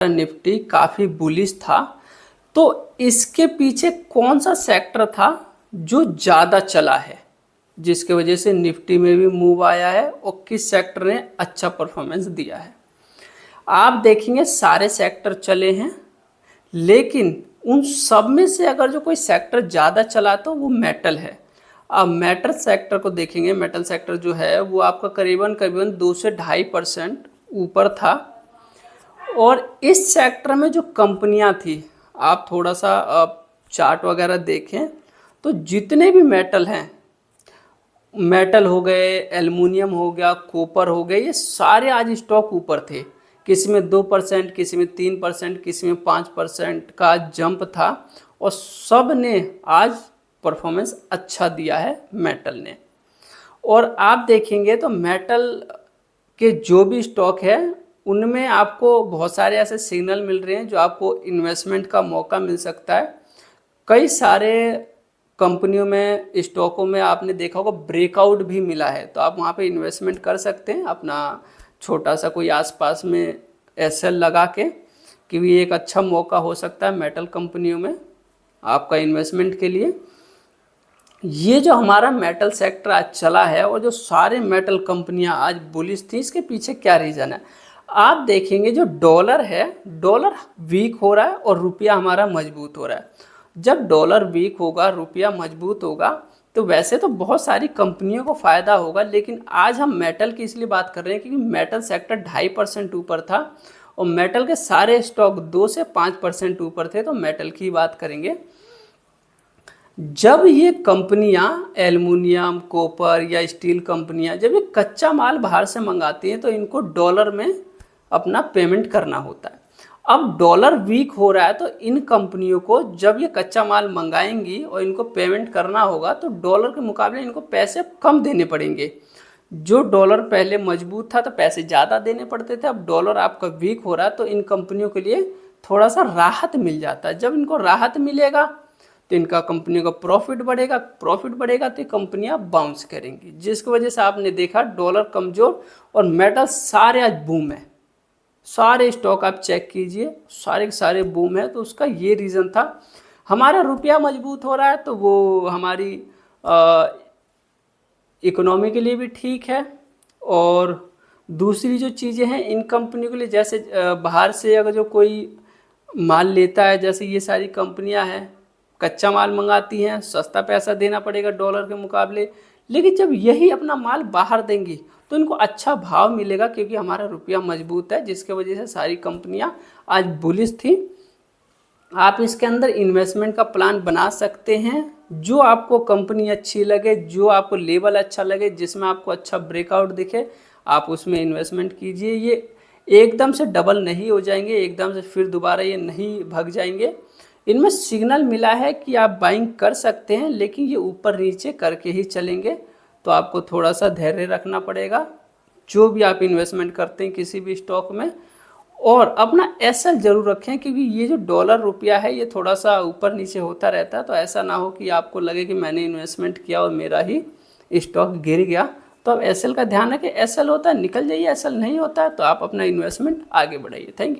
Nifty काफ़ी bullish था। तो इसके पीछे कौन सा सेक्टर था जो ज़्यादा चला है, जिसके वजह से निफ्टी में भी मूव आया है, और किस सेक्टर ने अच्छा परफॉर्मेंस दिया है। आप देखेंगे सारे सेक्टर चले हैं, लेकिन उन सब में से अगर जो कोई सेक्टर ज़्यादा चला तो वो मेटल है। अब मेटल सेक्टर को देखेंगे, मेटल सेक्टर जो है वो आपका करीबन 2 से 2.5% ऊपर था। और इस सेक्टर में जो कंपनियां थी, आप थोड़ा सा चार्ट वगैरह देखें तो जितने भी मेटल हैं, मेटल हो गए, एल्युमिनियम हो गया, कॉपर हो गए, ये सारे आज स्टॉक ऊपर थे। किसी में 2%, किसी में 3%, किसी में 5% का जंप था, और सब ने आज परफॉर्मेंस अच्छा दिया है मेटल ने। और आप देखेंगे तो मेटल के जो भी स्टॉक है उनमें आपको बहुत सारे ऐसे सिग्नल मिल रहे हैं जो आपको इन्वेस्टमेंट का मौका मिल सकता है। कई सारे कंपनियों में, स्टॉकों में आपने देखा होगा ब्रेकआउट भी मिला है, तो आप वहाँ पे इन्वेस्टमेंट कर सकते हैं अपना छोटा सा कोई आसपास में एसएल लगा के, कि भी एक अच्छा मौका हो सकता है मेटल कंपनियों में आपका इन्वेस्टमेंट के लिए। ये जो हमारा मेटल सेक्टर आज चला है और जो सारे मेटल कंपनियां आज बुलिश थी, इसके पीछे क्या रीज़न है। आप देखेंगे जो डॉलर है, डॉलर वीक हो रहा है और रुपया हमारा मजबूत हो रहा है। जब डॉलर वीक होगा, रुपया मजबूत होगा, तो वैसे तो बहुत सारी कंपनियों को फ़ायदा होगा, लेकिन आज हम मेटल की इसलिए बात कर रहे हैं क्योंकि मेटल सेक्टर 2.5% ऊपर था और मेटल के सारे स्टॉक 2 से 5% ऊपर थे। तो मेटल की बात करेंगे, जब ये कंपनियां एल्युमिनियम, कॉपर या स्टील कंपनियां जब ये कच्चा माल बाहर से मंगाती हैं तो इनको डॉलर में अपना पेमेंट करना होता है। अब डॉलर वीक हो रहा है तो इन कंपनियों को जब ये कच्चा माल मंगाएंगी और इनको पेमेंट करना होगा तो डॉलर के मुकाबले इनको पैसे कम देने पड़ेंगे। जो डॉलर पहले मजबूत था तो पैसे ज़्यादा देने पड़ते थे, अब डॉलर आपका वीक हो रहा है तो इन कंपनियों के लिए थोड़ा सा राहत मिल जाता है। जब इनको राहत मिलेगा तो इनका कंपनियों का प्रॉफिट बढ़ेगा, प्रॉफिट बढ़ेगा तो कंपनियां बाउंस करेंगी, जिसकी वजह से आपने देखा डॉलर कमज़ोर और मेटल सारे आज बूम है। सारे स्टॉक आप चेक कीजिए, सारे के सारे बूम है। तो उसका ये रीज़न था, हमारा रुपया मजबूत हो रहा है तो वो हमारी इकोनॉमी के लिए भी ठीक है। और दूसरी जो चीज़ें हैं इन कंपनियों के लिए, जैसे बाहर से अगर जो कोई माल लेता है, जैसे ये सारी कंपनियां हैं कच्चा माल मंगाती हैं, सस्ता पैसा देना पड़ेगा डॉलर के मुकाबले, लेकिन जब यही अपना माल बाहर देंगी तो इनको अच्छा भाव मिलेगा क्योंकि हमारा रुपया मजबूत है, जिसके वजह से सारी कंपनियां आज बुलिश थी। आप इसके अंदर इन्वेस्टमेंट का प्लान बना सकते हैं, जो आपको कंपनी अच्छी लगे, जो आपको लेवल अच्छा लगे, जिसमें आपको अच्छा ब्रेकआउट दिखे, आप उसमें इन्वेस्टमेंट कीजिए। ये एकदम से डबल नहीं हो जाएंगे, एकदम से फिर दोबारा ये नहीं भाग जाएंगे। इनमें सिग्नल मिला है कि आप बाइंग कर सकते हैं, लेकिन ये ऊपर नीचे करके ही चलेंगे, तो आपको थोड़ा सा धैर्य रखना पड़ेगा जो भी आप इन्वेस्टमेंट करते हैं किसी भी स्टॉक में। और अपना एसएल जरूर रखें, क्योंकि ये जो डॉलर रुपया है ये थोड़ा सा ऊपर नीचे होता रहता है, तो ऐसा ना हो कि आपको लगे कि मैंने इन्वेस्टमेंट किया और मेरा ही स्टॉक गिर गया। तो अब एसएल का ध्यान है कि एसएल होता है निकल जाइए, एसएल नहीं होता है तो आप अपना इन्वेस्टमेंट आगे बढ़ाइए। Thank you.